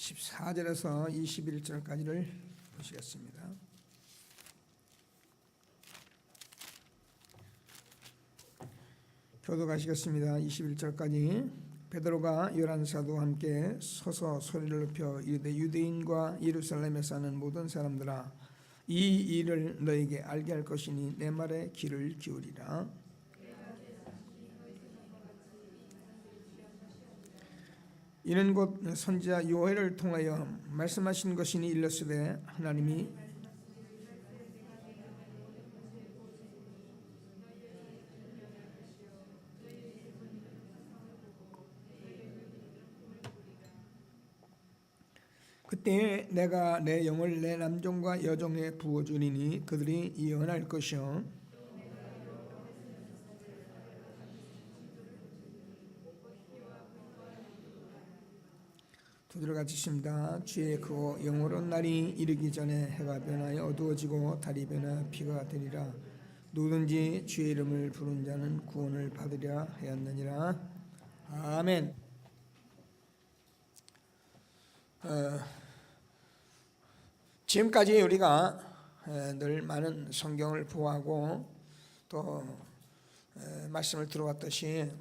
14절에서 21절까지를 보시겠습니다. 교독하시겠습니다. 21절까지. 베드로가 11사도와 함께 서서 소리를 높여 이르되 유대인과 예루살렘에 사는 모든 사람들아, 이 일을 너에게 알게 할 것이니 내 말에 귀를 기울이라. 이는 곧 선지자 요엘을 통하여 말씀하신 것이니 일렀으되 하나님이 그때 내가 내 영을 내 남종과 여종에 부어주리니 그들이 예언할 것이요 두 절 같이 읽습니다. 주의 크고 영원한 날이 이르기 전에 해가 변하여 어두워지고 달이 변하여 비가 되리라. 누구든지 주의 이름을 부른 자는 구원을 받으리라 하였느니라. 아멘. 지금까지 우리가 늘 많은 성경을 보아하고 또 말씀을 들어왔듯이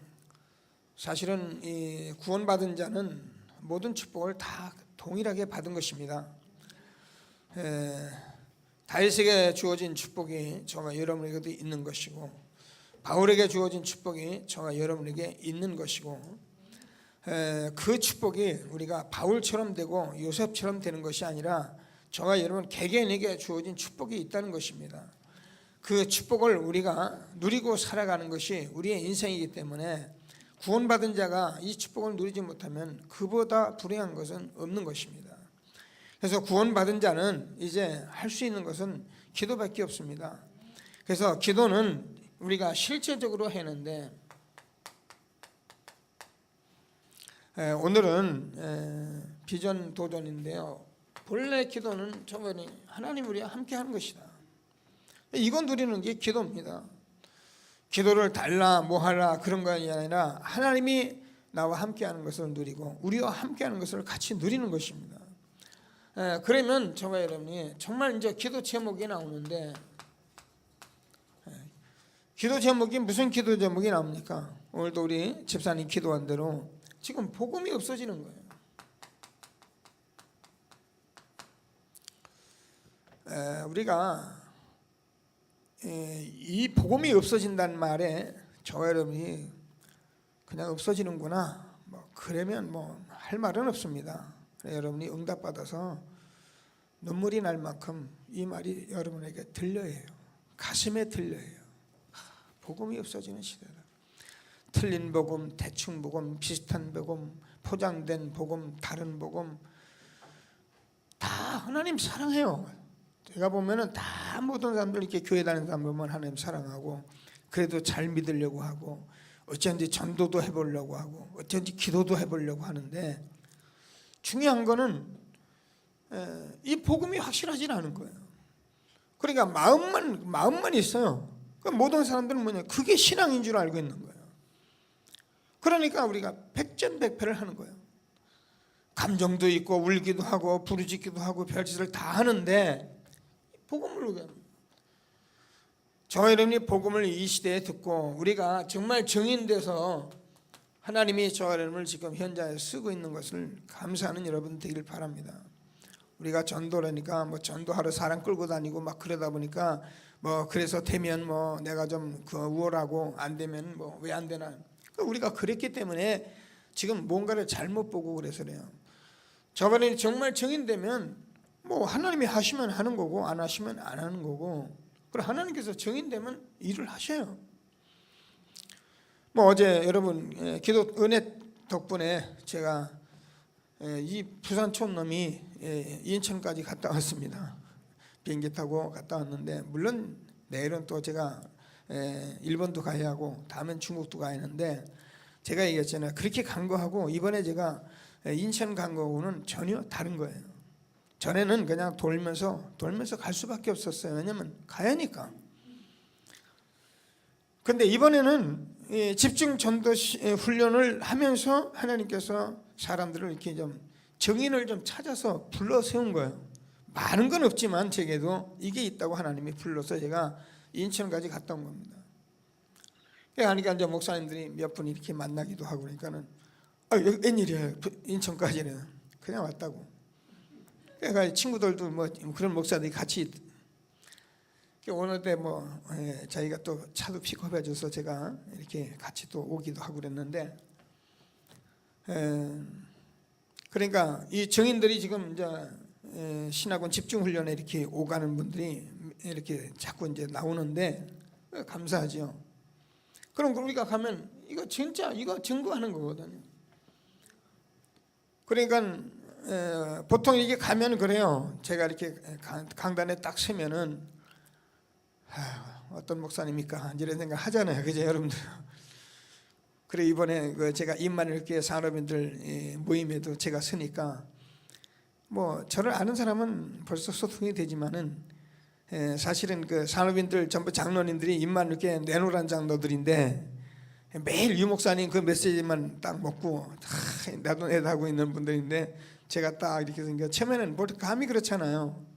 사실은 이 구원받은 자는 모든 축복을 다 동일하게 받은 것입니다. 다윗에게 주어진 축복이 저와 여러분에게도 있는 것이고, 바울에게 주어진 축복이 저와 여러분에게 있는 것이고, 그 축복이 우리가 바울처럼 되고 요셉처럼 되는 것이 아니라 저와 여러분 개개인에게 주어진 축복이 있다는 것입니다. 그 축복을 우리가 누리고 살아가는 것이 우리의 인생이기 때문에 구원받은 자가 이 축복을 누리지 못하면 그보다 불행한 것은 없는 것입니다. 그래서 구원받은 자는 이제 할 수 있는 것은 기도밖에 없습니다. 그래서 기도는 우리가 실제적으로 했는데, 오늘은 비전 도전인데요. 본래 기도는 저번에 하나님 우리와 함께 하는 것이다. 이건 누리는 게 기도입니다. 기도를 달라 뭐하라 그런 것이 아니라 하나님이 나와 함께 하는 것을 누리고 우리와 함께 하는 것을 같이 누리는 것입니다. 그러면 저와 여러분이 정말 이제 기도 제목이 나오는데, 기도 제목이 무슨 기도 제목이 나옵니까? 오늘도 우리 집사님 기도한 대로 지금 복음이 없어지는 거예요. 우리가 이 복음이 없어진다는 말에 저와 여러분이 그냥 없어지는구나 그러면 할 말은 없습니다. 여러분이 응답받아서 눈물이 날 만큼 이 말이 여러분에게 들려요. 가슴에 들려요. 복음이 없어지는 시대다. 틀린 복음, 대충 복음, 비슷한 복음, 포장된 복음, 다른 복음, 다 하나님 사랑해요. 제가 보면은 다 모든 사람들 이렇게 교회 다니는 사람 보면 하나님 사랑하고, 그래도 잘 믿으려고 하고, 어쩐지 전도도 해보려고 하고, 어쩐지 기도도 해보려고 하는데, 중요한 거는 이 복음이 확실하지 않은 거예요. 그러니까 마음만 있어요. 모든 사람들은 뭐냐, 그게 신앙인 줄 알고 있는 거예요. 그러니까 우리가 백전백패를 하는 거예요. 감정도 있고 울기도 하고 부르짖기도 하고 별짓을 다 하는데 복음을 우겨요. 저와 여러분이 복음을 이 시대에 듣고 우리가 정말 정인돼서 하나님이 저와 여러분을 지금 현장에 쓰고 있는 것을 감사하는 여러분 되기를 바랍니다. 우리가 전도라니까 전도하러 사람 끌고 다니고 막 그러다 보니까 그래서 되면 내가 좀 우월하고 안 되면 왜 안 되나, 우리가 그랬기 때문에 지금 뭔가를 잘못 보고 그래서 그래요. 저번에 정말 정인되면 하나님이 하시면 하는 거고 안 하시면 안 하는 거고, 그리고 하나님께서 정인되면 일을 하셔요. 어제 여러분 기도 은혜 덕분에 제가 이 부산 촌놈이 인천까지 갔다 왔습니다. 비행기 타고 갔다 왔는데, 물론 내일은 또 제가 일본도 가야 하고 다음엔 중국도 가야 하는데, 제가 얘기했잖아요. 그렇게 간 거하고 이번에 제가 인천 간 거하고는 전혀 다른 거예요. 전에는 그냥 돌면서 갈 수밖에 없었어요. 왜냐면 가야 하니까. 근데 이번에는 집중 전도 훈련을 하면서 하나님께서 사람들을 이렇게 좀 증인을 좀 찾아서 불러 세운 거예요. 많은 건 없지만 제게도 이게 있다고 하나님이 불러서 제가 인천까지 갔다 온 겁니다. 그러니까 이제 목사님들이 몇 분 이렇게 만나기도 하고 그러니까는 웬일이야 인천까지는 그냥 왔다고. 그러니까 친구들도 뭐 그런 목사들이 같이 오늘 때 뭐 자기가 또 차도 픽업해줘서 제가 이렇게 같이 또 오기도 하고 그랬는데, 그러니까 이 증인들이 지금 이제 신학원 집중훈련에 이렇게 오가는 분들이 이렇게 자꾸 이제 나오는데 감사하죠. 그럼 우리가 가면 이거 진짜 이거 증거하는 거거든요. 그러니까 보통 이게 가면 그래요. 제가 이렇게 강단에 딱 서면은 어떤 목사님입니까? 이런 생각 하잖아요. 그죠, 여러분들? 그래 이번에 제가 임마누엘교회 산업인들 모임에도 제가 서니까 뭐 저를 아는 사람은 벌써 소통이 되지만은 사실은 그 산업인들 전부 장로님들이 임마누엘교회 내노란 장로들인데 매일 유 목사님 그 메시지만 딱 먹고 나도 내다 하고 있는 분들인데 제가 딱 이렇게 생겨 처음에는 뭐 감이 그렇잖아요.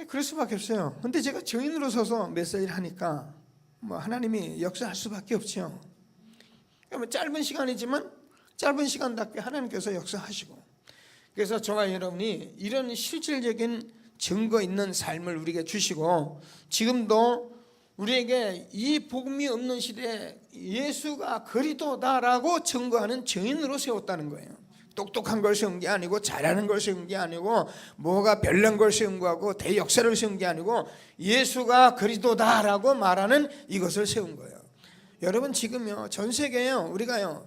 그럴 수밖에 없어요. 근데 제가 증인으로 서서 메시지를 하니까 뭐 하나님이 역사할 수밖에 없죠. 그러면 짧은 시간이지만 짧은 시간답게 하나님께서 역사하시고, 그래서 저와 여러분이 이런 실질적인 증거 있는 삶을 우리에게 주시고, 지금도 우리에게 이 복음이 없는 시대에 예수가 그리스도다라고 증거하는 증인으로 세웠다는 거예요. 똑똑한 걸 세운 게 아니고 잘하는 걸 세운 게 아니고 뭐가 별난 걸 세운 거하고 대역사를 세운 게 아니고 예수가 그리스도다라고 말하는 이것을 세운 거예요. 여러분 지금요 전 세계에요 우리가요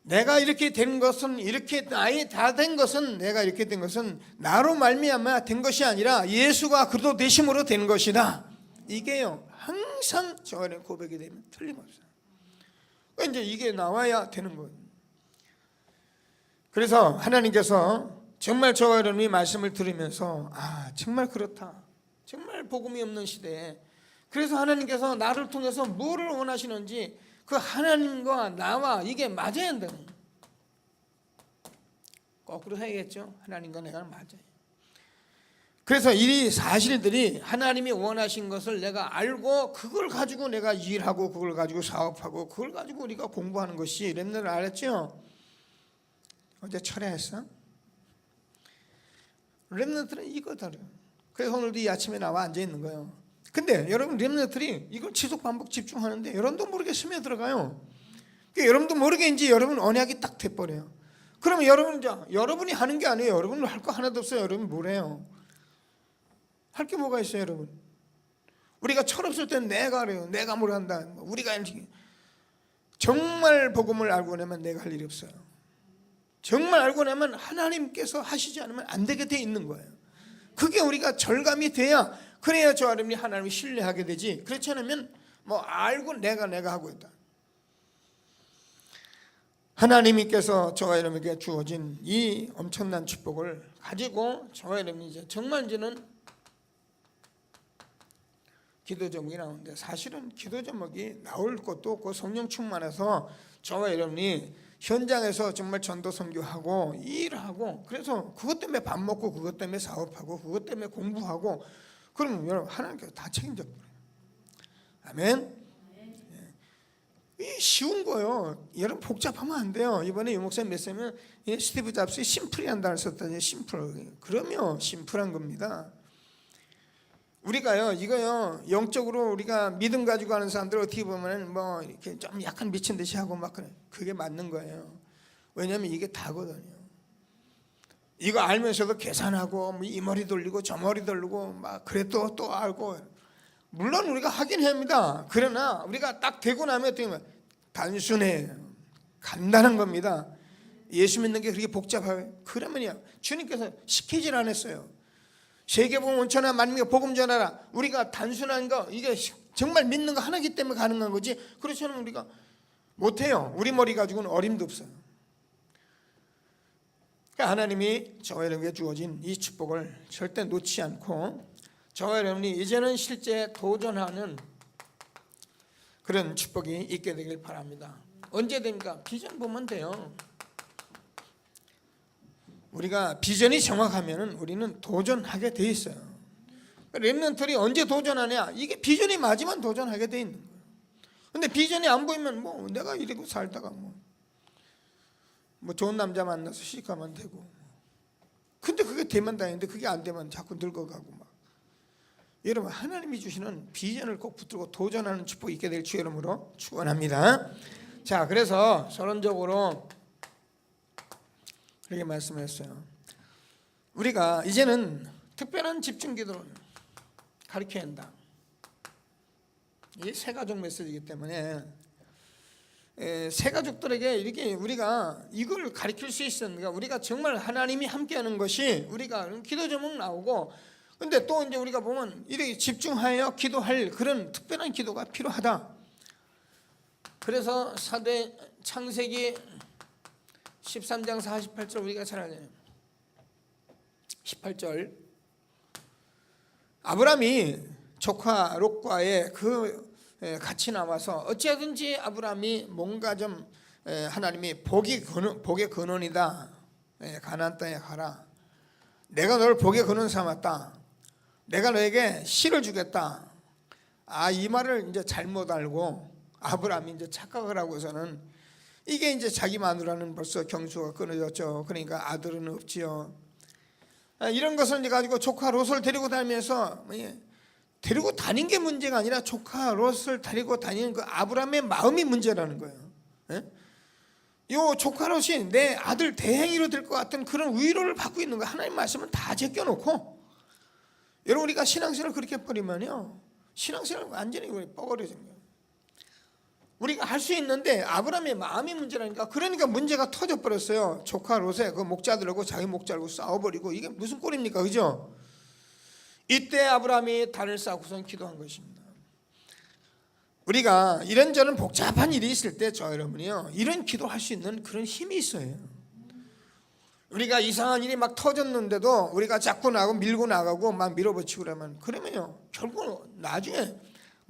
내가 이렇게 된 것은 이렇게 나이 다 된 것은 내가 이렇게 된 것은 나로 말미암아 된 것이 아니라 예수가 그리스도 되심으로 된 것이다. 이게요 항상 저의 고백이 되면 틀림없어요. 이제 이게 나와야 되는 거예요. 그래서 하나님께서 정말 저와 여러분이 말씀을 들으면서 정말 그렇다. 정말 복음이 없는 시대에 그래서 하나님께서 나를 통해서 뭐를 원하시는지 그 하나님과 나와 이게 맞아야 한다는 거예요. 거꾸로 해야겠죠. 하나님과 내가 맞아요. 그래서 이 사실들이 하나님이 원하신 것을 내가 알고 그걸 가지고 내가 일하고 그걸 가지고 사업하고 그걸 가지고 우리가 공부하는 것이 렘넌트를 알았죠. 어제 철회했어? 렘넌트는 이거다. 그래서 오늘도 이 아침에 나와 앉아 있는 거예요. 근데 여러분 렘넌트들이 이걸 지속 반복 집중하는데 여러분도 모르게 스며들어가요. 그러니까 여러분도 모르게 이제 여러분 언약이 딱 돼버려요. 그러면 여러분이 하는 게 아니에요. 여러분은 할 거 하나도 없어요. 여러분 뭐래요? 할 게 뭐가 있어요, 여러분? 우리가 철없을 땐 내가 그래요. 내가 뭘 한다. 우리가 정말 복음을 알고 나면 내가 할 일이 없어요. 정말 알고 나면 하나님께서 하시지 않으면 안 되게 돼 있는 거예요. 그게 우리가 절감이 돼야 그래야 저 여러분이 하나님을 신뢰하게 되지. 그렇지 않으면 뭐 알고 내가 하고 있다. 하나님께서 저와 여러분에게 주어진 이 엄청난 축복을 가지고 저와 여러분이 이제 정말 이제는 기도 제목이 나오는데 사실은 기도 제목이 나올 것도 없고 성령 충만해서 저와 여러분이 현장에서 정말 전도 선교하고 일하고 그래서 그것 때문에 밥 먹고 그것 때문에 사업하고 그것 때문에 공부하고 그러면 여러분 하나님께서 다 책임져 버려요. 아멘. 이 쉬운 거요. 여러분 복잡하면 안 돼요. 이번에 유 목사님 메시지는 스티브 잡스의 심플이라는 단어를 썼더니 심플. 그러면 심플한 겁니다. 우리가요 이거요 영적으로 우리가 믿음 가지고 하는 사람들 어떻게 보면은 뭐 이렇게 좀 약간 미친 듯이 하고 막 그래. 그게 맞는 거예요. 왜냐하면 이게 다거든요. 이거 알면서도 계산하고 이 머리 돌리고 저 머리 돌리고 막 그래 또 알고 물론 우리가 하긴 합니다. 그러나 우리가 딱 되고 나면 어떻게 보면 단순해요. 간단한 겁니다. 예수 믿는 게 그렇게 복잡해요. 그러면요 주님께서 시키질 않았어요. 세계복음 원천하 만민에게 복음 전하라. 우리가 단순한 거 이게 정말 믿는 거 하나이기 때문에 가능한 거지. 그렇지 않으면 우리가 못해요. 우리 머리 가지고는 어림도 없어요. 그러니까 하나님이 저와 여러분에게 주어진 이 축복을 절대 놓지 않고 저와 여러분이 이제는 실제 도전하는 그런 축복이 있게 되길 바랍니다. 언제 됩니까? 비전 보면 돼요. 우리가 비전이 정확하면은 우리는 도전하게 돼 있어요. 렘넌트들이 언제 도전하냐? 이게 비전이 맞으면 도전하게 돼 있는 거예요. 근데 비전이 안 보이면 뭐 내가 이러고 살다가 뭐 좋은 남자 만나서 시집가면 되고. 근데 그게 되면 다행인데 그게 안 되면 자꾸 늙어가고 막. 여러분, 하나님이 주시는 비전을 꼭 붙들고 도전하는 축복이 있게 될 주 이름으로 축원합니다. 자, 그래서 서론적으로 그렇게 말씀했어요. 우리가 이제는 특별한 집중 기도를 가르쳐야 한다. 이게 새 가족 메시지이기 때문에 새 가족들에게 이렇게 우리가 이걸 가르칠 수 있으니까 우리가 정말 하나님이 함께하는 것이 우리가 기도 제목 나오고, 근데 또 이제 우리가 보면 이렇게 집중하여 기도할 그런 특별한 기도가 필요하다. 그래서 사대 창세기 13장 48절 우리가 잘 알잖아요. 18절 아브라함이 조카 롯과의 같이 나와서 어찌하든지 아브라함이 뭔가 좀 하나님이 복의 근원이다. 가나안 땅에 가라. 내가 너를 복의 근원 삼았다. 내가 너에게 씨를 주겠다. 이 말을 이제 잘못 알고 아브라함이 이제 착각을 하고서는 이게 이제 자기 마누라는 벌써 경수가 끊어졌죠. 그러니까 아들은 없지요. 이런 것을 이제 가지고 조카 롯을 데리고 다니면서 데리고 다닌 게 문제가 아니라 조카 롯을 데리고 다니는 그 아브라함의 마음이 문제라는 거예요. 요 조카 롯이 내 아들 대행이로 될 것 같은 그런 위로를 받고 있는 거예요. 하나님 말씀은 다 제껴놓고. 여러분, 우리가 신앙생활을 그렇게 해버리면요, 신앙생활은 완전히 뻐거려진 거예요. 우리가 할 수 있는데 아브라함의 마음이 문제라니까. 그러니까 문제가 터져버렸어요. 조카 롯에 그 목자들하고 자기 목자하고 싸워버리고, 이게 무슨 꼴입니까? 그죠? 이때 아브라함이 단을 쌓고선 기도한 것입니다. 우리가 이런저런 복잡한 일이 있을 때 저 여러분이요, 이런 기도할 수 있는 그런 힘이 있어요. 우리가 이상한 일이 막 터졌는데도 우리가 자꾸 밀고 나가고 막 밀어붙이고 그러면요 결국은 나중에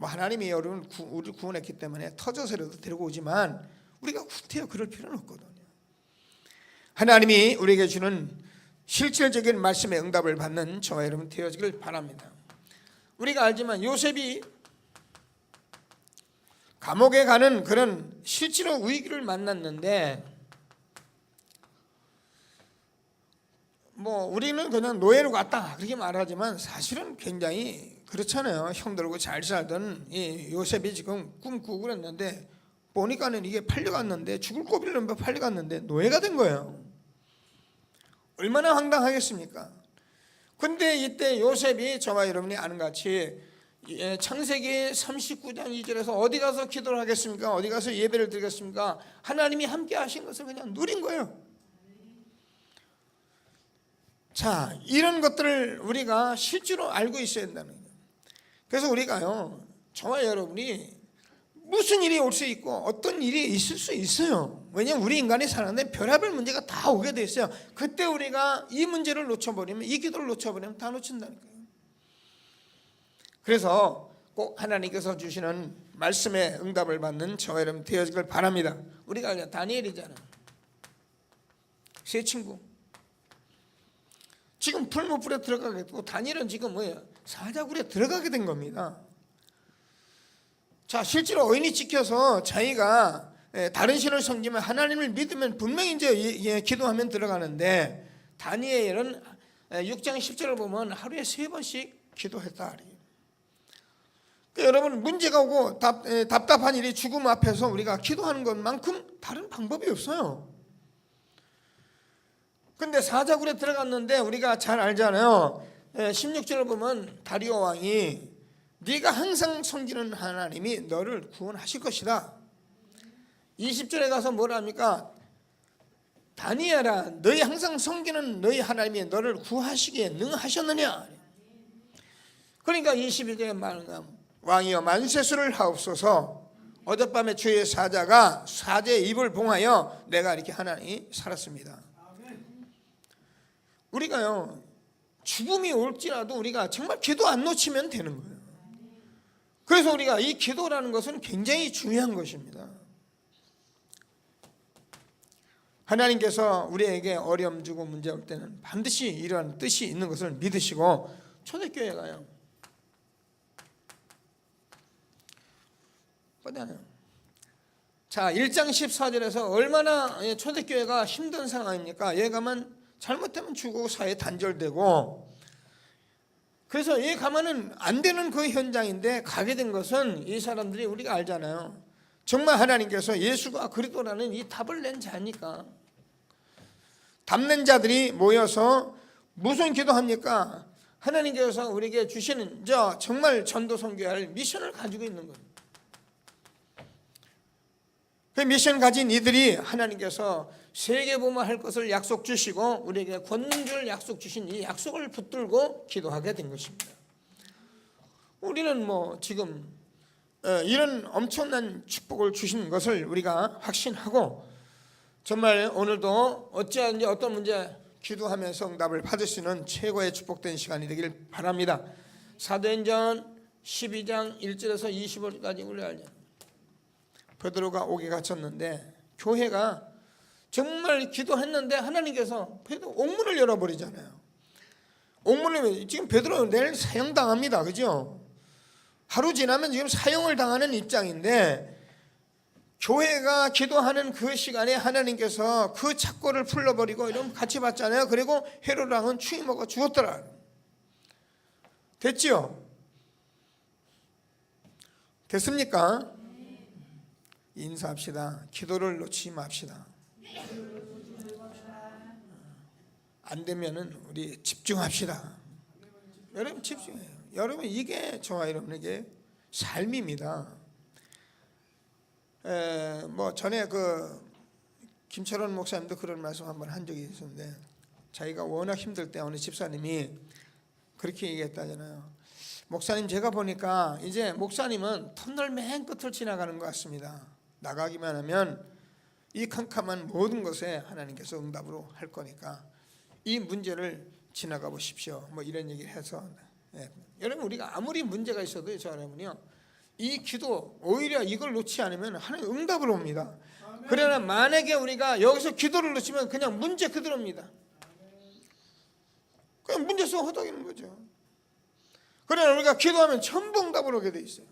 하나님이 우리를 구원했기 때문에 터져서라도 데리고 오지만 우리가 후퇴해 그럴 필요는 없거든요. 하나님이 우리에게 주는 실질적인 말씀의 응답을 받는 저와 여러분 되어지길 바랍니다. 우리가 알지만 요셉이 감옥에 가는 그런 실제로 위기를 만났는데, 우리는 그냥 노예로 갔다 그렇게 말하지만 사실은 굉장히 그렇잖아요. 형들하고 잘 살던 이 요셉이 지금 꿈 꾸고 그랬는데 보니까는 이게 팔려갔는데, 죽을 고비를 넘어 팔려갔는데 노예가 된 거예요. 얼마나 황당하겠습니까? 근데 이때 요셉이 저와 여러분이 아는 같이 창세기 39장 2절에서 어디 가서 기도를 하겠습니까? 어디 가서 예배를 드리겠습니까? 하나님이 함께 하신 것을 그냥 누린 거예요. 자, 이런 것들을 우리가 실제로 알고 있어야 된다는 거예요. 그래서 우리가요, 저와 여러분이 무슨 일이 올 수 있고 어떤 일이 있을 수 있어요. 왜냐하면 우리 인간이 사는데 별의별 문제가 다 오게 돼 있어요. 그때 우리가 이 문제를 놓쳐버리면, 이 기도를 놓쳐버리면 다 놓친다니까요. 그래서 꼭 하나님께서 주시는 말씀의 응답을 받는 저와 여러분 되어지길 바랍니다. 우리가 다니엘이잖아요. 세 친구 지금 풀무불에 들어가게 되고, 다니엘은 지금 사자굴에 들어가게 된 겁니다. 자, 실제로 어인이 찍혀서 자기가 다른 신을 섬기면 하나님을 믿으면 분명히 이제 기도하면 들어가는데, 다니엘은 6장 10절을 보면 하루에 3번씩 기도했다. 여러분, 문제가 오고 답답한 일이 죽음 앞에서 우리가 기도하는 것만큼 다른 방법이 없어요. 근데 사자굴에 들어갔는데 우리가 잘 알잖아요. 16절을 보면 다리오 왕이 네가 항상 섬기는 하나님이 너를 구원하실 것이다. 20절에 가서 뭐라 합니까? 다니엘아, 너희 항상 섬기는 너희 하나님이 너를 구하시기에 능하셨느냐? 그러니까 21절에 말하면 왕이여 만세수를 하옵소서. 어젯밤에 주의 사자가 사제의 입을 봉하여 내가 이렇게 하나니 살았습니다. 우리가요, 죽음이 올지라도 우리가 정말 기도 안 놓치면 되는 거예요. 그래서 우리가 이 기도라는 것은 굉장히 중요한 것입니다. 하나님께서 우리에게 어려움 주고 문제 올 때는 반드시 이러한 뜻이 있는 것을 믿으시고 초대교회 가요. 자, 1장 14절에서 얼마나 초대교회가 힘든 상황입니까? 얘 가면 잘못되면 죽고 사회 단절되고, 그래서 얘 가면은 안 되는 그 현장인데 가게 된 것은 이 사람들이 우리가 알잖아요. 정말 하나님께서 예수가 그리스도라는 이 답을 낸 자니까. 답낸 자들이 모여서 무슨 기도합니까? 하나님께서 우리에게 주시는 정말 전도 선교할 미션을 가지고 있는 거예요. 그 미션 가진 이들이 하나님께서 세계보험할 것을 약속 주시고 우리에게 권능줄 약속 주신 이 약속을 붙들고 기도하게 된 것입니다. 우리는 지금 이런 엄청난 축복을 주신 것을 우리가 확신하고, 정말 오늘도 어찌하든지 어떤 문제 기도하면서 응답을 받을 수 있는 최고의 축복된 시간이 되길 바랍니다. 사도행전 12장 1절에서 25절까지 우리 알죠. 베드로가 옥에 갇혔는데 교회가 정말 기도했는데 하나님께서 베드로 옥문을 열어버리잖아요. 옥문을 지금 베드로 내일 사형당합니다. 그죠? 하루 지나면 지금 사형을 당하는 입장인데, 교회가 기도하는 그 시간에 하나님께서 그 착고를 풀러버리고 이러면 같이 봤잖아요. 그리고 헤롯 왕은 추위 먹어 죽었더라. 됐지요? 됐습니까? 인사합시다. 기도를 놓치지 맙시다. 안 되면은 우리 집중합시다. 여러분 집중해요. 여러분 이게 저와 여러분에게 삶입니다. 전에 김철원 목사님도 그런 말씀 한번 한 적이 있었는데, 자기가 워낙 힘들 때 어느 집사님이 그렇게 얘기했다잖아요. 목사님, 제가 보니까 이제 목사님은 터널 맨 끝을 지나가는 것 같습니다. 나가기만 하면 이 캄캄한 모든 것에 하나님께서 응답으로 할 거니까 이 문제를 지나가 보십시오. 이런 얘기를 해서, 여러분 우리가 아무리 문제가 있어도 저 여러분이요, 이 기도 오히려 이걸 놓지 않으면 하나님 응답을 옵니다. 그러나 만약에 우리가 여기서 기도를 놓치면 그냥 문제 그대로입니다. 그냥 문제 속 허덕이는 거죠. 그러나 우리가 기도하면 전부 응답을 오게 돼 있어요.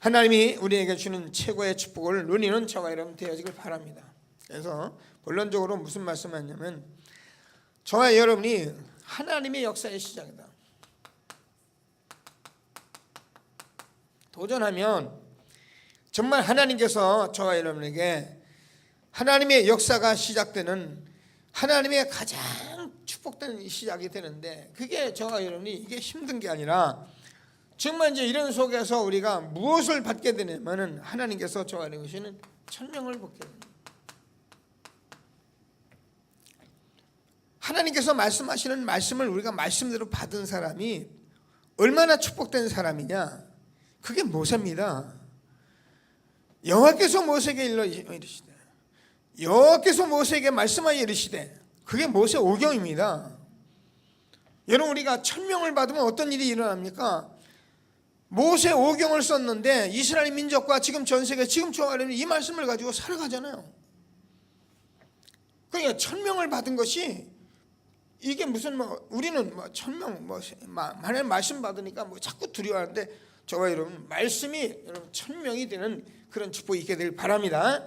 하나님이 우리에게 주는 최고의 축복을 누리는 저와 여러분 되어지길 바랍니다. 그래서 본론적으로 무슨 말씀하냐면, 저와 여러분이 하나님의 역사의 시작이다. 도전하면 정말 하나님께서 저와 여러분에게 하나님의 역사가 시작되는, 하나님의 가장 축복되는 시작이 되는데, 그게 저와 여러분이 이게 힘든 게 아니라 정말 이제 이런 속에서 우리가 무엇을 받게 되냐면은 하나님께서 저와 여러분은 천명을 받게 됩니다. 하나님께서 말씀하시는 말씀을 우리가 말씀대로 받은 사람이 얼마나 축복된 사람이냐, 그게 모세입니다. 여호와께서 모세에게 이르시되, 여호와께서 모세에게 말씀하여 이르시되, 그게 모세 오경입니다. 여러분 우리가 천명을 받으면 어떤 일이 일어납니까? 모세 오경을 썼는데 이스라엘 민족과 지금 전 세계 지금 저와 이 말씀을 가지고 살아가잖아요. 그러니까 천명을 받은 것이 이게 무슨 우리는 천명 만약에 말씀 받으니까 자꾸 두려워하는데, 저와 여러분 말씀이 여러분 천명이 되는 그런 축복이 있게 되길 바랍니다.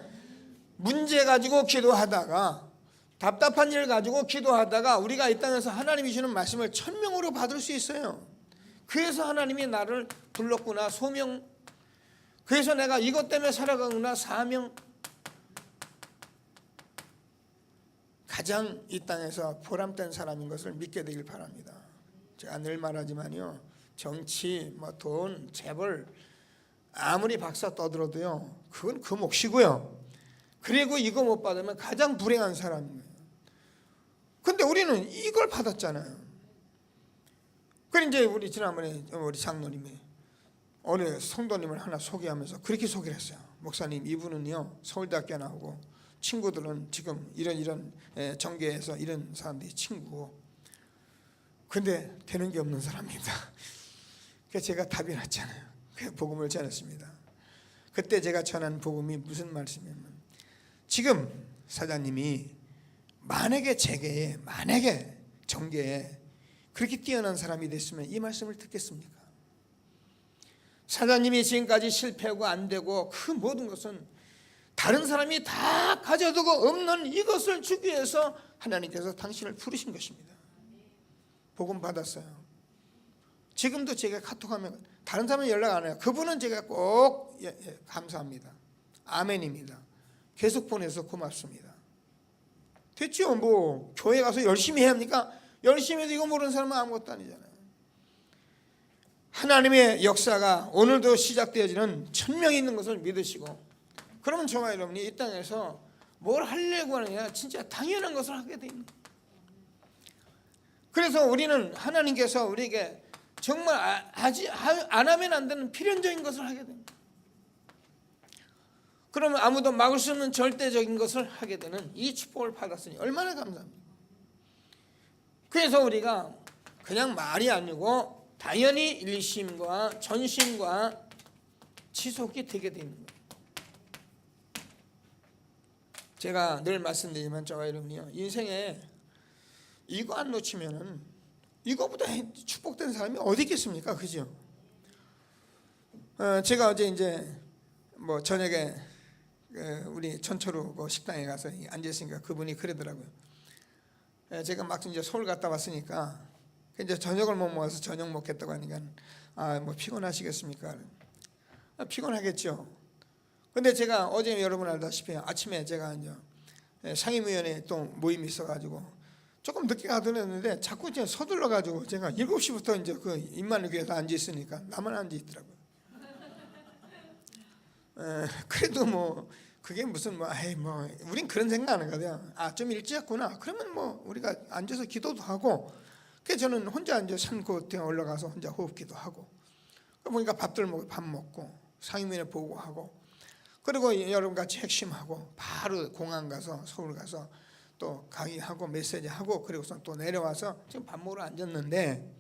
문제 가지고 기도하다가, 답답한 일 가지고 기도하다가 우리가 이 땅에서 하나님이 주는 말씀을 천명으로 받을 수 있어요. 그래서 하나님이 나를 불렀구나, 소명. 그래서 내가 이것 때문에 살아가구나, 사명. 가장 이 땅에서 보람된 사람인 것을 믿게 되길 바랍니다. 제가 늘 말하지만요, 정치, 돈, 재벌 아무리 박사 떠들어도요, 그건 그 몫이고요. 그리고 이거 못 받으면 가장 불행한 사람이에요. 근데 우리는 이걸 받았잖아요. 그래 이제 우리 지난번에 우리 장로님이 어느 성도님을 하나 소개하면서 그렇게 소개를 했어요. 목사님, 이분은요 서울대학교 나오고 친구들은 지금 이런 정계에서 이런 사람들이 친구고, 근데 되는 게 없는 사람입니다. 그래서 제가 답이 났잖아요. 그 복음을 전했습니다. 그때 제가 전한 복음이 무슨 말씀이냐면, 지금 사장님이 만약에 재계에, 만약에 정계에 그렇게 뛰어난 사람이 됐으면 이 말씀을 듣겠습니까? 사장님이 지금까지 실패하고 안 되고 그 모든 것은 다른 사람이 다 가져두고 없는 이것을 주기 위해서 하나님께서 당신을 부르신 것입니다. 복음 받았어요. 지금도 제가 카톡하면 다른 사람은 연락 안 해요. 그분은 제가 꼭 감사합니다. 아멘입니다. 계속 보내서 고맙습니다. 됐죠. 뭐 교회 가서 열심히 해야 합니까? 열심히 해도 이거 모르는 사람은 아무것도 아니잖아요. 하나님의 역사가 오늘도 시작되어지는 천명이 있는 것을 믿으시고, 그러면 저와 여러분이 이 땅에서 뭘 하려고 하는 게 아니라 진짜 당연한 것을 하게 돼 있는 거예요. 그래서 우리는 하나님께서 우리에게 정말 안 하면 안 되는 필연적인 것을 하게 됩니다. 그러면 아무도 막을 수 없는 절대적인 것을 하게 되는 이 축복을 받았으니 얼마나 감사합니다. 그래서 우리가 그냥 말이 아니고 당연히 일심과 전심과 지속이 되게 되는 거예요. 제가 늘 말씀드리지만 저와 여러분이요, 인생에 이거 안 놓치면은 이거보다 축복된 사람이 어디 있겠습니까? 그죠? 제가 어제 이제 뭐 저녁에 우리 전철우 식당에 가서 앉아 있으니까 그분이 그러더라고요. 제가 막 이제 서울 갔다 왔으니까 이제 저녁을 못 먹어서 저녁 먹겠다고 하니까 뭐 피곤하시겠습니까? 피곤하겠죠. 근데 제가 어제 여러분 알다시피 아침에 제가 이제 상임위원회 또 모임이 있어가지고 조금 늦게 가더랬는데 자꾸 이제 서둘러가지고 제가 7시부터 이제 그 임만교회에서 앉아 있으니까 나만 앉아 있더라고요. 그래도 뭐 그게 무슨 뭐 우린 그런 생각 안 하거든요. 좀 일찍 왔구나. 그러면 뭐 우리가 앉아서 기도도 하고. 그래서 저는 혼자 앉아 산고등에 올라가서 혼자 호흡기도 하고. 보니까 밥들 먹고 밥 먹고 상임위원회 보고하고. 그리고 여러분 같이 핵심하고 바로 공항 가서 서울 가서 또 강의하고 메시지하고 그리고서 또 내려와서 지금 밥 먹으러 앉았는데,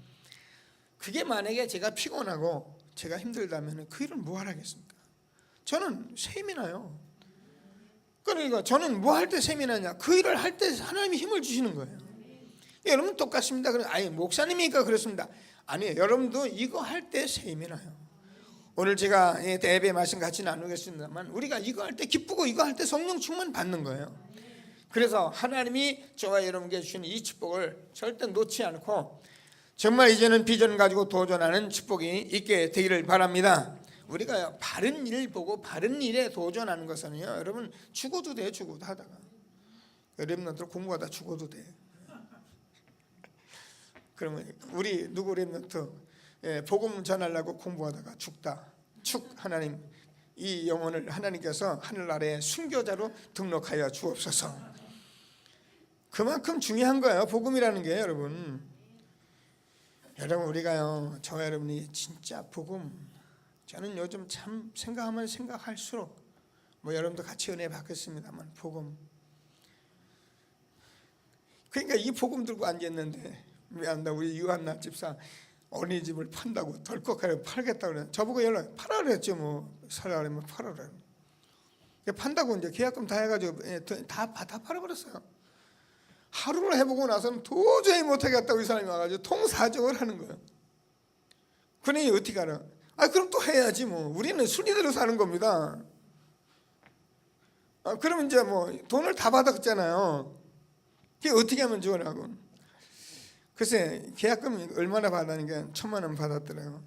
그게 만약에 제가 피곤하고 제가 힘들다면 그 일을 뭐 하라겠습니까? 저는 셈이 나요. 그러니까 저는 뭐 할 때 셈이 나냐? 그 일을 할 때 하나님이 힘을 주시는 거예요. 여러분 똑같습니다. 아니 목사님이니까 그렇습니다. 아니에요. 여러분도 이거 할 때 셈이 나요. 오늘 제가 예배 말씀 같이 나누겠습니다만 우리가 이거 할 때 기쁘고 이거 할 때 성령 충만 받는 거예요. 그래서 하나님이 저와 여러분께 주시는 이 축복을 절대 놓지 않고 정말 이제는 비전 가지고 도전하는 축복이 있게 되기를 바랍니다. 우리가 바른 일 보고 바른 일에 도전하는 것은요, 여러분 죽어도 돼요. 죽어도 하다가 렘넌트로 공부하다 죽어도 돼. 그러면 우리 누구 렘넌트 복음 전하려고 공부하다가 죽다. 하나님 이 영혼을 하나님께서 하늘나라의 순교자로 등록하여 주옵소서. 그만큼 중요한 거예요. 복음이라는 게 여러분. 여러분 우리가요, 저와 여러분이 진짜 복음, 저는 요즘 참 생각하면 생각할수록 뭐 여러분도 같이 은혜 받겠습니다만 복음, 그러니까 이 복음 들고 앉았는데 미안하다 우리 유한나 집사 어린이집을 판다고 덜컥하게 팔겠다고 그래. 저보고 연락 팔아 그랬죠. 뭐 사라 그러면 팔아 그래. 판다고 이제 계약금 다 해가지고 다 팔아버렸어요. 하루를 해보고 나서는 도저히 못하겠다고 이 사람이 와가지고 통사정을 하는 거예요. 그러니 어떻게 알아? 그럼 또 해야지 뭐. 우리는 순위대로 사는 겁니다. 그러면 이제 뭐 돈을 다 받았잖아요. 그게 어떻게 하면 좋으라고. 글쎄 계약금 얼마나 받았는 게 1,000만 원 받았더라고요.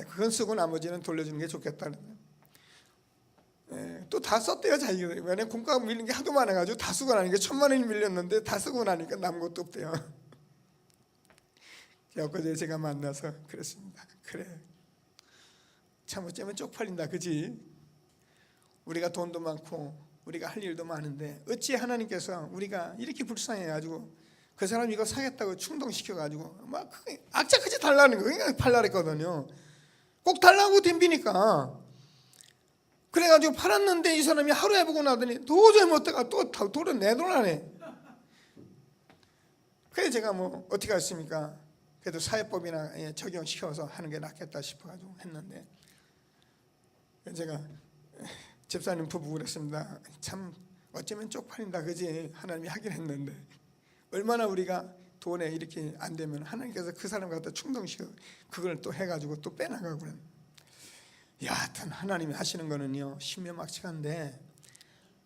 그건 쓰고 나머지는 돌려주는 게 좋겠다. 또 다 썼대요 자기가. 왜냐면 공과가 밀린 게 하도 많아가지고 다 쓰고 나니까 1,000만 원이 밀렸는데 다 쓰고 나니까 남은 것도 없대요. 엊그제 제가 만나서 그랬습니다. 그래 참 어쩌면 쪽팔린다 그지? 우리가 돈도 많고 우리가 할 일도 많은데 어찌 하나님께서 우리가 이렇게 불쌍해가지고 그 사람 이거 사겠다고 충동시켜가지고 막 악착같이 달라는 거. 그러니까 팔라 그랬거든요. 꼭 달라고 덤비니까. 그래가지고 팔았는데 이 사람이 하루 해보고 나더니 도저히 못다가 또 돈을 내놓으라네. 그래서 제가 뭐 어떻게 했습니까? 그래도 사회법이나 적용시켜서 하는 게 낫겠다 싶어가지고 했는데, 제가 집사님 부부 그랬습니다. 참 어쩌면 쪽팔린다 그지? 하나님이 하긴 했는데 얼마나 우리가 돈에 이렇게 안 되면 하나님께서 그 사람 갖다 충동시켜 그걸 또 해가지고 또 빼나가고 그래. 여하튼 하나님이 하시는 거는요 신묘막측한데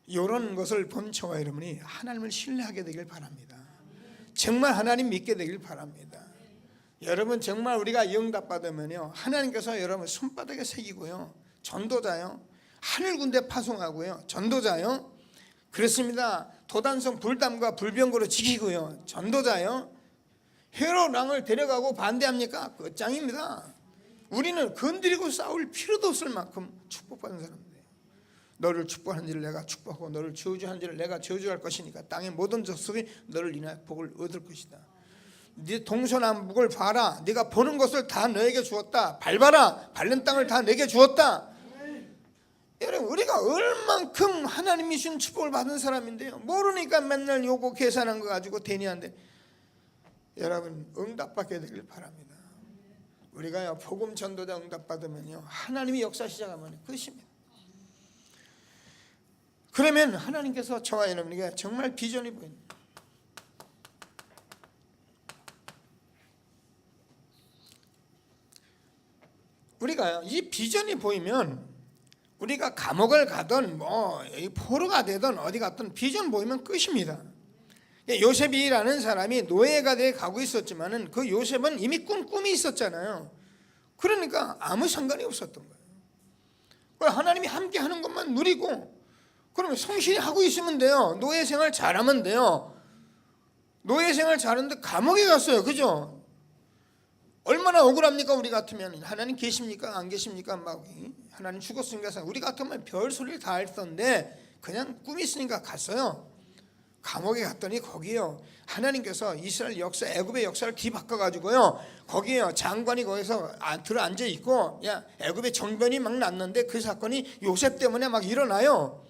이런 것을 본 저와 여러분이 하나님을 신뢰하게 되길 바랍니다. 정말 하나님 믿게 되길 바랍니다. 여러분 정말 우리가 응답받으면요 하나님께서 여러분 손바닥에 새기고요 전도자요 하늘 군대 파송하고요 전도자요 그렇습니다. 도단성 불담과 불병거로 지키고요 전도자요 헤롯 왕을 데려가고 반대합니까? 끝장입니다. 우리는 건드리고 싸울 필요도 없을 만큼 축복받은 사람들이에요. 너를 축복하는 일을 내가 축복하고 너를 저주하는 일을 내가 저주할 것이니까 땅의 모든 족속이 너를 인하여 복을 얻을 것이다. 네 동서남북을 봐라. 네가 보는 것을 다 너에게 주었다. 밟아라. 밟는 땅을 다 내게 주었다. 여러분 우리가 얼만큼 하나님이 주신 축복을 받은 사람인데요 모르니까 맨날 요거 계산한 거 가지고 대니한데 여러분 응답받게 되길 바랍니다. 우리가요 복음 전도자 응답받으면요 하나님이 역사 시작하면 끝입니다. 그러면 하나님께서 저와 여러분에게 정말 비전이 보입니다. 우리가 이 비전이 보이면 우리가 감옥을 가든 뭐 포로가 되든 어디 갔든 비전 보이면 끝입니다. 요셉이라는 사람이 노예가 돼 가고 있었지만은 그 요셉은 이미 꿈이 있었잖아요. 그러니까 아무 상관이 없었던 거예요. 하나님이 함께 하는 것만 누리고 그러면 성실히 하고 있으면 돼요. 노예 생활 잘하면 돼요. 노예 생활 잘하는데 감옥에 갔어요. 그죠? 얼마나 억울합니까? 우리 같으면 하나님 계십니까? 안 계십니까? 막 하나님 죽었으니까 우리 같으면 별 소리를 다 했던데 그냥 꿈이 있으니까 갔어요. 감옥에 갔더니 거기요 하나님께서 이스라엘 역사 애굽의 역사를 뒤바꿔가지고요 거기에요 장관이 거기서 들어앉아 있고 야 애굽의 정변이 막 났는데 그 사건이 요셉 때문에 막 일어나요.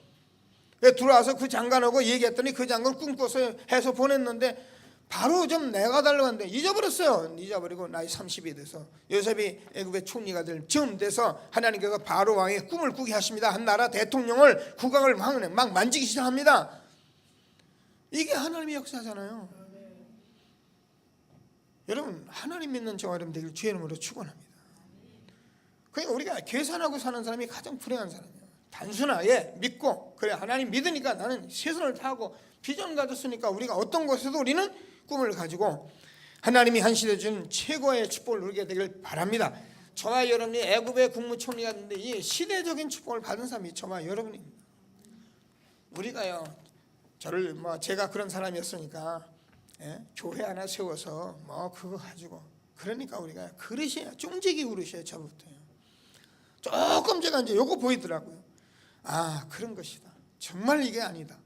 들어와서 그 장관하고 얘기했더니 그 장관 꿈 꿔서 해서 보냈는데 바로 좀 내가달라고 하는데 잊어버렸어요. 잊어버리고 나이 30이 돼서 요셉이 애굽의 총리가 될 즈음 돼서 하나님께서 바로 왕의 꿈을 꾸게 하십니다. 한 나라 대통령을 국왕을 막 만지기 시작합니다. 이게 하나님의 역사잖아요. 여러분 하나님 믿는 저와 여러분 되길 주의 이름으로 축원합니다. 그러니까 우리가 계산하고 사는 사람이 가장 불행한 사람이에요. 단순하게 믿고 그래 하나님 믿으니까 나는 최선을 다하고 비전 가졌으니까 우리가 어떤 곳에도 우리는 꿈을 가지고 하나님이 한 시대 준 최고의 축복을 누리게 되길 바랍니다. 저와 여러분이 애굽의 국무총리가 됐는데 이 시대적인 축복을 받은 사람이 저와 여러분입니다. 우리가요 저를 제가 그런 사람이었으니까 교회 하나 세워서 그거 가지고 그러니까 우리가 그릇이에요. 쫑지기 그릇이에요. 저부터요. 조금 제가 이제 요거 보이더라고요. 아 그런 것이다. 정말 이게 아니다.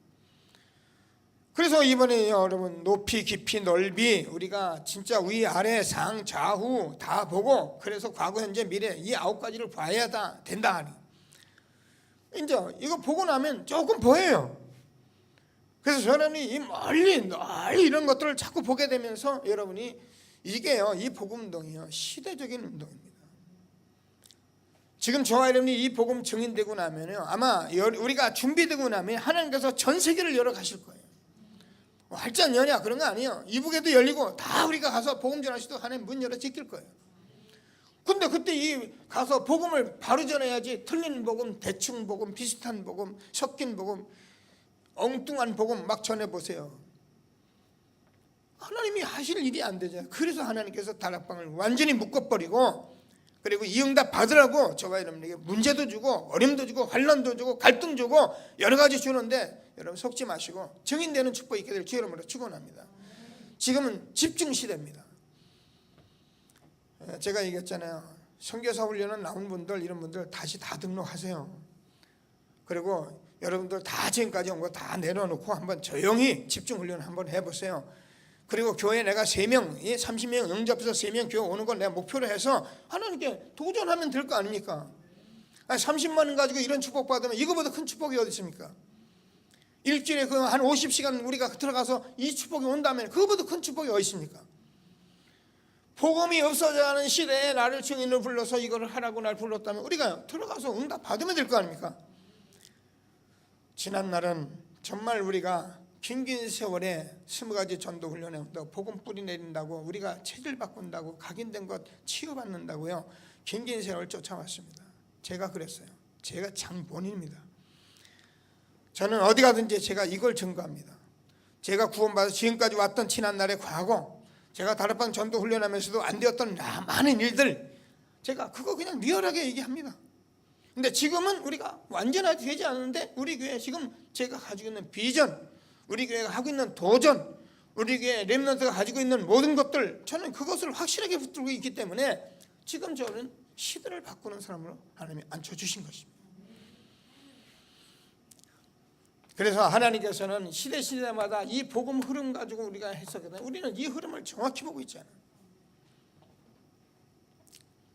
그래서 이번에 여러분 높이 깊이 넓이 우리가 진짜 위아래 상 좌우 다 보고 그래서 과거 현재 미래 이 9가지를 봐야 된다 하니 이제 이거 보고 나면 조금 보여요. 그래서 저는 이 멀리 이런 것들을 자꾸 보게 되면서 여러분이 이게요 이 복음 운동이요 시대적인 운동입니다. 지금 저와 여러분이 이 복음 증인되고 나면요 아마 우리가 준비되고 나면 하나님께서 전 세계를 열어 가실 거예요. 활짝 여냐 그런 거 아니에요. 이북에도 열리고 다 우리가 가서 복음 전할 수도 하나님 문 열어 지킬 거예요. 근데 그때 이 가서 복음을 바로 전해야지 틀린 복음, 대충 복음, 비슷한 복음, 섞인 복음, 엉뚱한 복음 막 전해보세요. 하나님이 하실 일이 안 되죠. 그래서 하나님께서 다락방을 완전히 묶어버리고 그리고 이 응답 받으라고 저와 여러분에게 문제도 주고 어려움도 주고 환난도 주고 갈등 주고 여러 가지 주는데 여러분 속지 마시고 증인되는 축복이 있게 될 주의 이름으로 축원합니다. 지금은 집중 시대입니다. 제가 얘기했잖아요. 선교사 훈련은 나온 분들 이런 분들 다시 다 등록하세요. 그리고 여러분들 다 지금까지 온 거 다 내려놓고 한번 조용히 집중 훈련 한번 해보세요. 그리고 교회 내가 3명, 30명 영접해서 3명 교회 오는 걸 내가 목표로 해서 하나님께 도전하면 될 거 아닙니까? 30만 원 가지고 이런 축복 받으면 이거보다 큰 축복이 어디 있습니까? 일주일에 한 50시간 우리가 들어가서 이 축복이 온다면 그거보다 큰 축복이 어디 있습니까? 복음이 없어져가는 시대에 나를 증인을 불러서 이걸 하라고 날 불렀다면 우리가 들어가서 응답 받으면 될 거 아닙니까? 지난 날은 정말 우리가 긴긴 세월에 20가지 전도 훈련에 복음 뿌리 내린다고 우리가 체질 바꾼다고 각인된 것 치유받는다고요. 긴긴 세월 쫓아왔습니다. 제가 그랬어요. 제가 장본인입니다. 저는 어디 가든지 제가 이걸 증거합니다. 제가 구원받아서 지금까지 왔던 지난날의 과거, 제가 다락방 전도 훈련하면서도 안 되었던 많은 일들, 제가 그거 그냥 리얼하게 얘기합니다. 근데 지금은 우리가 완전하게 되지 않는데 우리 교회 지금 제가 가지고 있는 비전, 우리 교회가 하고 있는 도전, 우리 교회 렘넌트가 가지고 있는 모든 것들, 저는 그것을 확실하게 붙들고 있기 때문에 지금 저는 시대를 바꾸는 사람으로 하나님이 앉혀주신 것입니다. 그래서 하나님께서는 시대마다 이 복음 흐름 가지고 우리가 해석하다 우리는 이 흐름을 정확히 보고 있잖아요.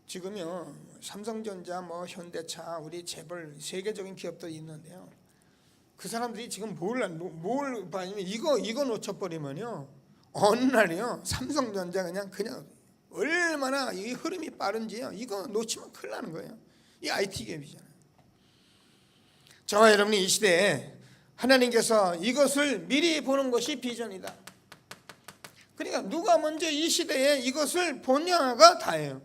지금요 삼성전자, 현대차, 우리 재벌 세계적인 기업들이 있는데요. 그 사람들이 지금 뭘 봐냐면 이거 놓쳐버리면요 어느 날이요 삼성전자 그냥 얼마나 이 흐름이 빠른지요. 이거 놓치면 큰일 나는 거예요. 이 IT 기업이잖아요. 저와 여러분이 이 시대에 하나님께서 이것을 미리 보는 것이 비전이다. 그러니까 누가 먼저 이 시대에 이것을 보냐가 다예요.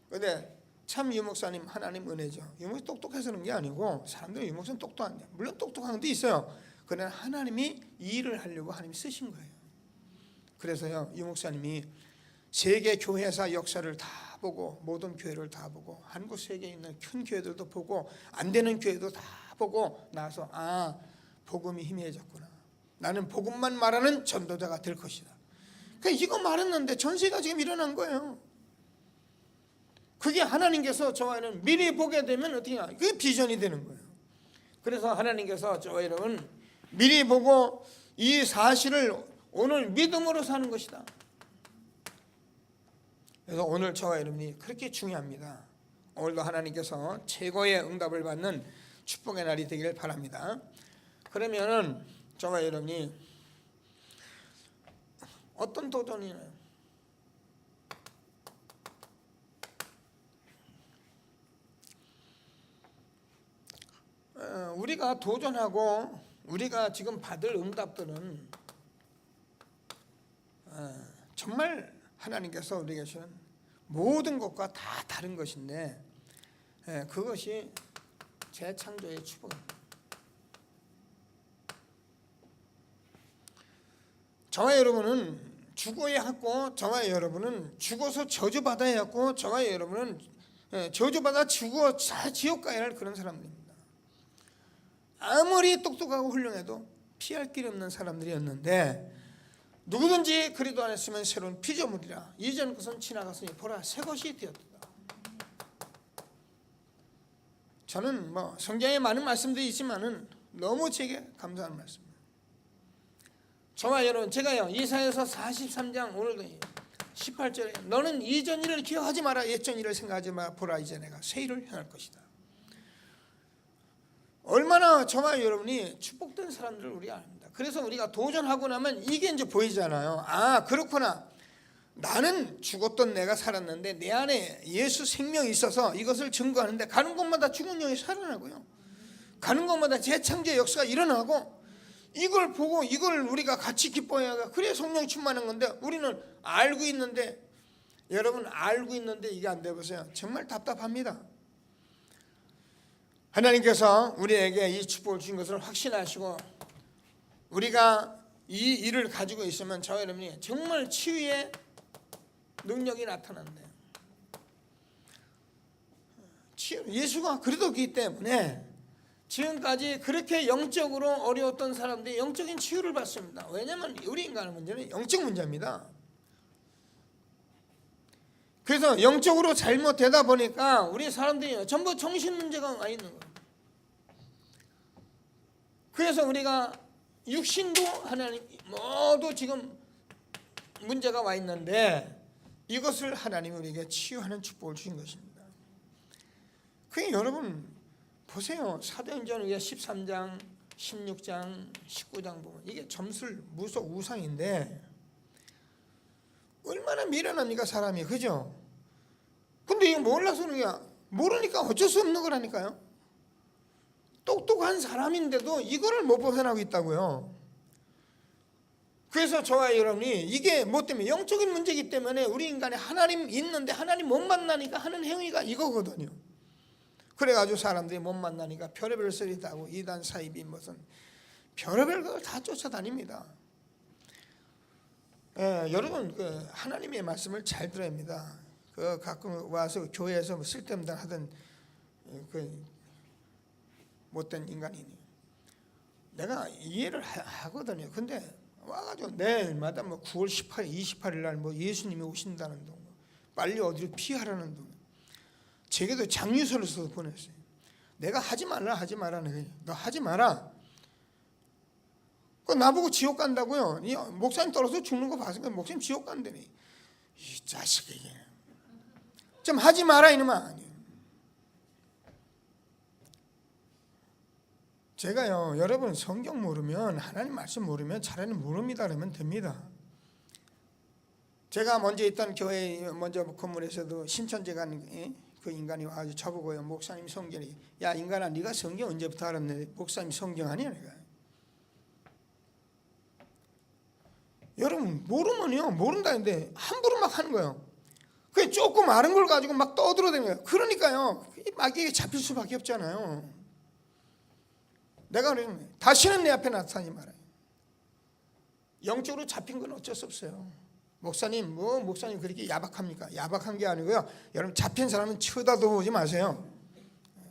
그런데 참 유목사님 하나님 은혜죠. 유목사 똑똑해서 그런 게 아니고 사람들은 유목사는 똑똑한데 물론 똑똑한 데 있어요. 그러나 하나님이 이 일을 하려고 하나님이 쓰신 거예요. 그래서요 유목사님이 세계 교회사 역사를 다 보고 모든 교회를 다 보고 한국 세계에 있는 큰 교회들도 보고 안 되는 교회도 다 보고 나서 복음이 희미해졌구나. 나는 복음만 말하는 전도자가 될 것이다. 그러니까 이거 말했는데 전세가 지금 일어난 거예요. 그게 하나님께서 저와는 미리 보게 되면 어떻게 해요? 그게 비전이 되는 거예요. 그래서 하나님께서 저와 여러분 미리 보고 이 사실을 오늘 믿음으로 사는 것이다. 그래서 오늘 저와 여러분이 그렇게 중요합니다. 오늘도 하나님께서 최고의 응답을 받는 축복의 날이 되기를 바랍니다. 그러면은 저와 여러분이 어떤 도전이나요? 우리가 도전하고 우리가 지금 받을 응답들은 정말 하나님께서 우리에게 주신 모든 것과 다 다른 것인데 그것이 재창조의 축복입니다. 저와 여러분은 죽어야 했고 저와 여러분은 죽어서 저주받아야 했고 저와 여러분은 저주받아 죽어 지옥 가야 할 그런 사람들입니다. 아무리 똑똑하고 훌륭해도 피할 길 없는 사람들이었는데 누구든지 그리도 안 했으면 새로운 피조물이라 이전 것은 지나갔으니 보라 새 것이 되었다. 저는 성경에 많은 말씀들이 있지만은 너무 제게 감사한 말씀입니다. 저와 여러분 제가요 이사야서 43장 오늘도 18절에 너는 이전 일을 기억하지 마라 옛전 일을 생각하지 마라 보라 이제 내가 새 일을 행할 것이다. 얼마나 저와 여러분이 축복된 사람들을 우리가 압니다. 그래서 우리가 도전하고 나면 이게 이제 보이잖아요. 그렇구나. 나는 죽었던 내가 살았는데 내 안에 예수 생명이 있어서 이것을 증거하는데 가는 곳마다 죽은 영이 살아나고요. 가는 곳마다 재창조의 역사가 일어나고 이걸 보고 이걸 우리가 같이 기뻐해야 그래 성령 충만한 건데 우리는 알고 있는데 여러분 알고 있는데 이게 안 돼 보세요. 정말 답답합니다. 하나님께서 우리에게 이 축복을 주신 것을 확신하시고 우리가 이 일을 가지고 있으면 저와 여러분이 정말 치유의 능력이 나타난대요. 예수가 그러기 때문에 지금까지 그렇게 영적으로 어려웠던 사람들이 영적인 치유를 받습니다. 왜냐하면 우리 인간의 문제는 영적 문제입니다. 그래서 영적으로 잘못되다 보니까 우리 사람들이 전부 정신 문제가 와 있는 거예요. 그래서 우리가 육신도 하나님 모두 지금 문제가 와 있는데 이것을 하나님이 우리에게 치유하는 축복을 주신 것입니다. 그게 여러분 보세요. 사도행전 13장, 16장, 19장 보면 이게 점술, 무속, 우상인데 얼마나 미련합니까 사람이, 그죠? 근데 이거 몰라서 그런 거야. 모르니까 어쩔 수 없는 거라니까요. 똑똑한 사람인데도 이거를 못 벗어나고 있다고요. 그래서 저와 여러분이 이게 뭐 때문에 영적인 문제이기 때문에 우리 인간이 하나님 있는데 하나님 못 만나니까 하는 행위가 이거거든요. 그래가지고 사람들이 못 만나니까 별의별 소리 다 하고 이단 사이비 무슨 별의별 걸 다 쫓아다닙니다. 여러분 그 하나님의 말씀을 잘 들어야 합니다. 그 가끔 와서 교회에서 뭐 쓸데없는 하던 그 못된 인간이니 내가 이해를 하거든요. 근데 와가지고 내일마다 뭐 9월 18일, 28일 날 뭐 예수님이 오신다는 동, 빨리 어디로 피하라는 동, 제게도 장유서를 써서 보냈어요. 내가 하지 말라는 거예요. 너 하지 마라. 그 나보고 지옥 간다고요. 목사님 떨어져 죽는 거 봤으니까 목사님 지옥 간다니. 이 자식 이게 좀 하지 마라 이놈아. 제가요, 여러분 성경 모르면 하나님 말씀 모르면 차라리 모릅니다 그러면 됩니다. 제가 먼저 있던 교회 먼저 건물에서도 신천지 간 그 인간이 와가지고 저보고요, 목사님 성경이, 야 인간아 네가 성경 언제부터 알았네? 목사님 성경 아니야 내가. 여러분 모르면요, 모른다는데 함부로 막 하는 거예요. 그 조금 아는 걸 가지고 막 떠들어대는 거예요. 그러니까요 막 이게 잡힐 수밖에 없잖아요. 내가 그러면 다시는 내 앞에 나타나지 말아요. 영적으로 잡힌 건 어쩔 수 없어요. 목사님 뭐 목사님 그렇게 야박합니까? 야박한 게 아니고요, 여러분 잡힌 사람은 쳐다도 보지 마세요.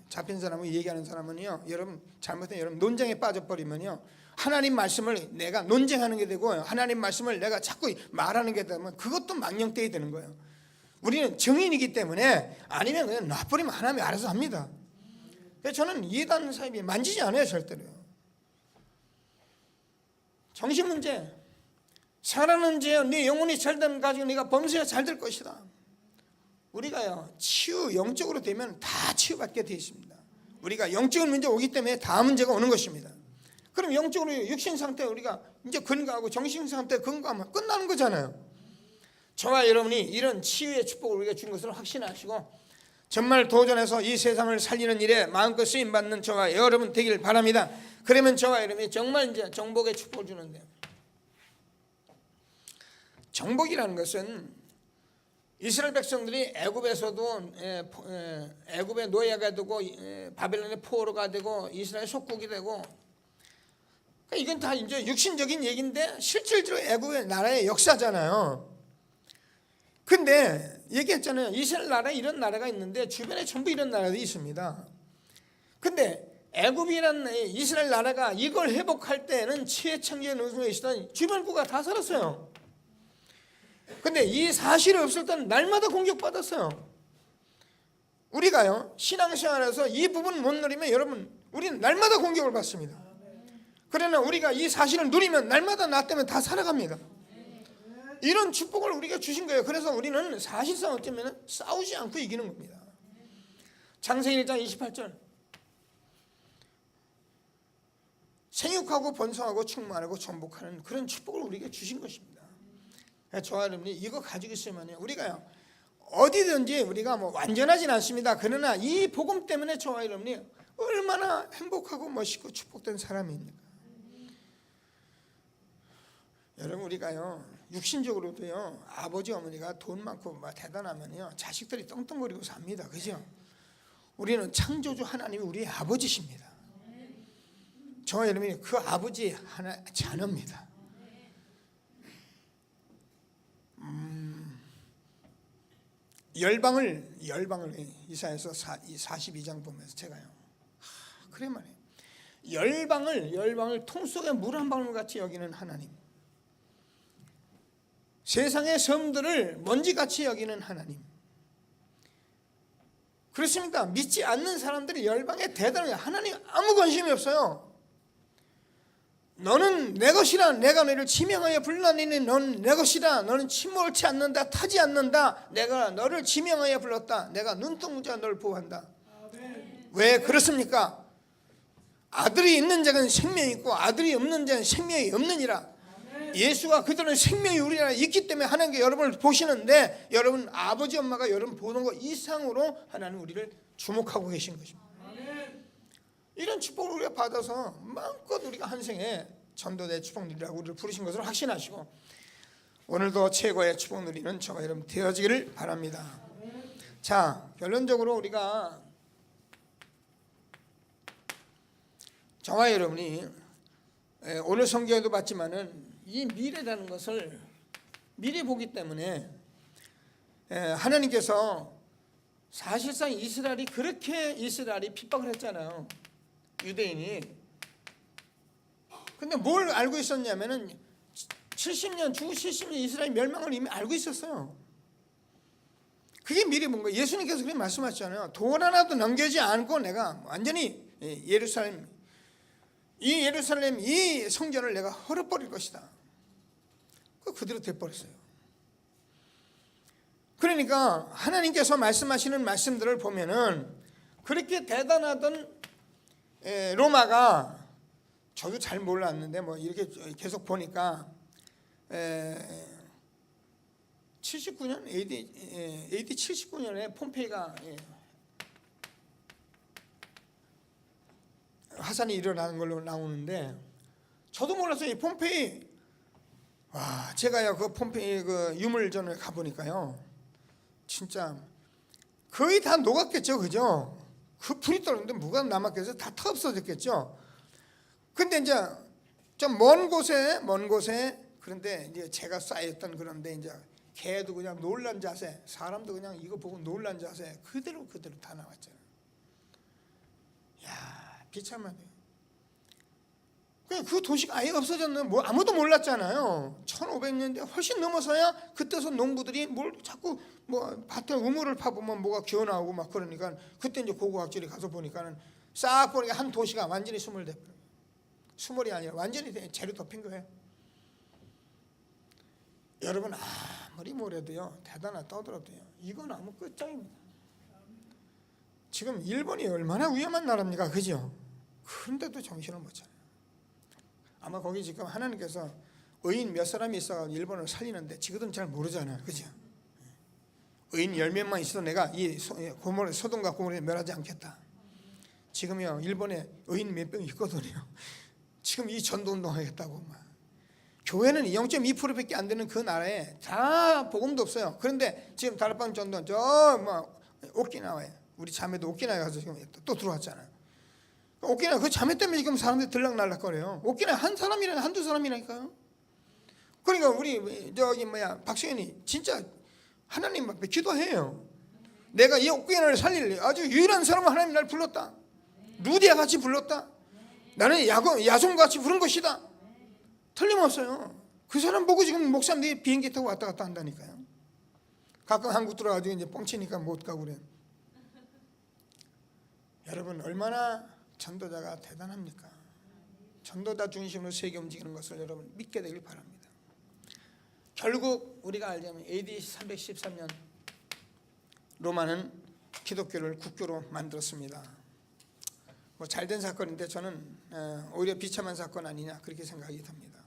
잡힌 사람을 얘기하는 사람은요, 여러분 잘못된 여러분 논쟁에 빠져버리면요, 하나님 말씀을 내가 논쟁하는 게 되고 하나님 말씀을 내가 자꾸 말하는 게 되면 그것도 망령되이 되는 거예요. 우리는 증인이기 때문에 아니면 그냥 놔버리면 하나님이 알아서 합니다. 그래서 저는 이해하는 사람이 만지지 않아요 절대로. 정신 문제, 살아는 죄, 네 영혼이 잘됨 가지고 네가 범죄가 잘 될 것이다. 우리가요 치유 영적으로 되면 다 치유받게 되어 있습니다. 우리가 영적인 문제 오기 때문에 다 문제가 오는 것입니다. 그럼 영적으로 육신 상태 우리가 이제 근거하고 정신 상태 근거하면 끝나는 거잖아요. 저와 여러분이 이런 치유의 축복을 우리가 준 것을 확신하시고 정말 도전해서 이 세상을 살리는 일에 마음껏 쓰임 받는 저와 여러분 되길 바랍니다. 그러면 저와 여러분이 정말 이제 정복의 축복을 주는데, 정복이라는 것은 이스라엘 백성들이 애굽에서도 애굽의 노예가 되고 바벨론의 포로가 되고 이스라엘 속국이 되고, 그러니까 이건 다 이제 육신적인 얘기인데 실질적으로 애굽의 나라의 역사잖아요. 근데 얘기했잖아요. 이스라엘 나라에 이런 나라가 있는데 주변에 전부 이런 나라들이 있습니다. 근데 애굽이라는 이스라엘 나라가 이걸 회복할 때는 최첨기의 능력이 있었던 주변 국가 다 살았어요. 근데 이 사실이 없을 때는 날마다 공격받았어요. 우리가요 신앙생활에서 이 부분 못 누리면 여러분 우리는 날마다 공격을 받습니다. 그러나 우리가 이 사실을 누리면 날마다 나 때문에 다 살아갑니다. 이런 축복을 우리가 주신 거예요. 그래서 우리는 사실상 어쩌면 싸우지 않고 이기는 겁니다. 창세기 1장 28절, 생육하고 번성하고 충만하고 전복하는 그런 축복을 우리에게 주신 것입니다. 저와 여러분이 이거 가지고 있으면 우리가요 어디든지 우리가 뭐 완전하진 않습니다. 그러나 이 복음 때문에 저와 여러분이 얼마나 행복하고 멋있고 축복된 사람입니까? 여러분 우리가요 육신적으로도요 아버지 어머니가 돈 많고 막 대단하면요 자식들이 떵떵거리고 삽니다. 그죠? 우리는 창조주 하나님이 우리의 아버지십니다. 저와 여러분이 그 아버지 하나 자녀입니다. 열방을 이사야서 42장 보면서 제가요 그래 말이에요, 열방을 통 속에 물 한 방울 같이 여기는 하나님, 세상의 섬들을 먼지같이 여기는 하나님. 그렇습니다. 믿지 않는 사람들이 열방에 대단해요. 하나님 아무 관심이 없어요. 너는 내 것이라, 내가 너를 지명하여 불렀느니 너는 내 것이라, 너는 침몰치 않는다, 타지 않는다, 내가 너를 지명하여 불렀다, 내가 눈동자 너를 보호한다. 왜 그렇습니까? 아들이 있는 자는 생명이 있고 아들이 없는 자는 생명이 없느니라. 예수가 그들은 생명이 우리 안에 있기 때문에 하나님께 여러분을 보시는데, 여러분 아버지 엄마가 여러분 보는 것 이상으로 하나님 우리를 주목하고 계신 것입니다. 이런 축복을 우리가 받아서 마음껏 우리가 한 생에 전도대 축복 누리라고 우리를 부르신 것을 확신하시고 오늘도 최고의 축복 누리는 저와 여러분 되어지기를 바랍니다. 자, 결론적으로 우리가 저와 여러분이 오늘 성경에도 봤지만은 이 미래라는 것을 미리 보기 때문에 하나님께서 사실상 이스라엘이 핍박을 했잖아요. 유대인이. 근데 뭘 알고 있었냐면은 70년 주 70년 이스라엘 멸망을 이미 알고 있었어요. 그게 미리 본 거예요. 예수님께서 그렇게 말씀하셨잖아요. 돌 하나도 넘겨지 않고 내가 완전히 예루살렘 이 성전을 내가 헐어버릴 것이다. 그대로 돼버렸어요. 그러니까 하나님께서 말씀하시는 말씀들을 보면은 그렇게 대단하던 로마가 저도 잘 몰랐는데 뭐 이렇게 계속 보니까 79년 AD 79년에 폼페이가 화산이 일어나는 걸로 나오는데 저도 몰랐어요. 이 폼페이 제가요 그 폼페이 그 유물전을 가 보니까요 진짜 거의 다 녹았겠죠, 그죠? 그 불이 떨어졌는데 뭐가 남았겠어요? 다 없어졌겠죠. 근데 이제 좀 먼 곳에 그런데 이제 제가 쌓였던 그런데 이제 개도 그냥 놀란 자세, 사람도 그냥 이거 보고 놀란 자세 그대로 다 나왔잖아요. 야, 비참하네요. 그 도시가 아예 없어졌는 뭐 아무도 몰랐잖아요. 1500년대 훨씬 넘어서야 그때서 농부들이 뭘 자꾸 뭐 밭에 우물을 파보면 뭐가 기어 나오고 막 그러니까 그때 이제 고고학절이 가서 보니까는 싹 보니까 한 도시가 완전히 수몰돼 버려요. 수몰이 아니라 완전히 재료 덮인 거예요. 여러분 아무리 뭐래도요 대단하다 떠들어도요 이건 아무 끝장입니다. 지금 일본이 얼마나 위험한 나라입니까, 그죠? 그런데도 정신을 못 차려요. 아마 거기 지금 하나님께서 의인 몇 사람이 있어서 일본을 살리는데 지금은 잘 모르잖아요, 그죠? 의인 10명만 있어도 내가 이 소돔과 고모라를 멸하지 않겠다. 지금요 일본에 의인 몇 명 있거든요. 지금 이 전도운동 하겠다고 막. 교회는 0.2%밖에 안 되는 그 나라에 다 복음도 없어요. 그런데 지금 다락방 전도 오키나와에 우리 자매도 오키나와에 가서 지금 또 들어왔잖아요. 오키나와 그 자매 때문에 지금 사람들이 들락날락거려요. 오키나와 한 사람이나 한두 사람이라니까요. 그러니까 우리 박수현이 진짜 하나님 앞에 기도해요. 내가 이 오키나와를 살릴 아주 유일한 사람은 하나님 날 불렀다. 루디아 같이 불렀다. 나는 야송같이 부른 것이다. 틀림없어요. 그 사람 보고 지금 목사님들이 비행기 타고 왔다 갔다 한다니까요. 가끔 한국 들어가지고 이제 뻥치니까 못 가고 그래. 여러분 얼마나 전도자가 대단합니까? 전도자 중심으로 세계 움직이는 것을 여러분 믿게 되길 바랍니다. 결국 우리가 알자면 AD 313년 로마는 기독교를 국교로 만들었습니다. 뭐 잘된 사건인데 저는 오히려 비참한 사건 아니냐 그렇게 생각이 듭니다.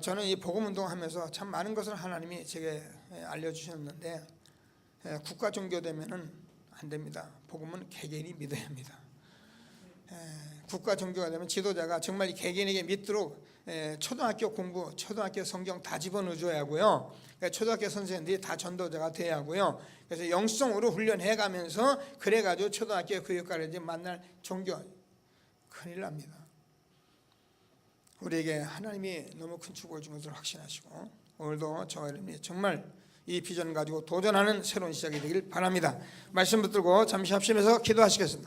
저는 이 복음운동하면서 참 많은 것을 하나님이 제게 알려주셨는데 국가 종교 되면은 안 됩니다. 복음은 개개인이 믿어야 합니다. 국가 종교가 되면 지도자가 정말 개개인에게 믿도록 초등학교 공부, 초등학교 성경 다 집어넣어줘야 하고요. 그러니까 초등학교 선생님들이 다 전도자가 돼야 하고요. 그래서 영성으로 훈련해가면서 그래가지고 초등학교 교육과를 이제 만날 종교 큰일 납니다. 우리에게 하나님이 너무 큰 축복을 준 것을 확신하시고 오늘도 저와 여러분이 정말 이 비전 가지고 도전하는 새로운 시작이 되길 바랍니다. 말씀 붙들고 잠시 합심해서 기도하시겠습니다.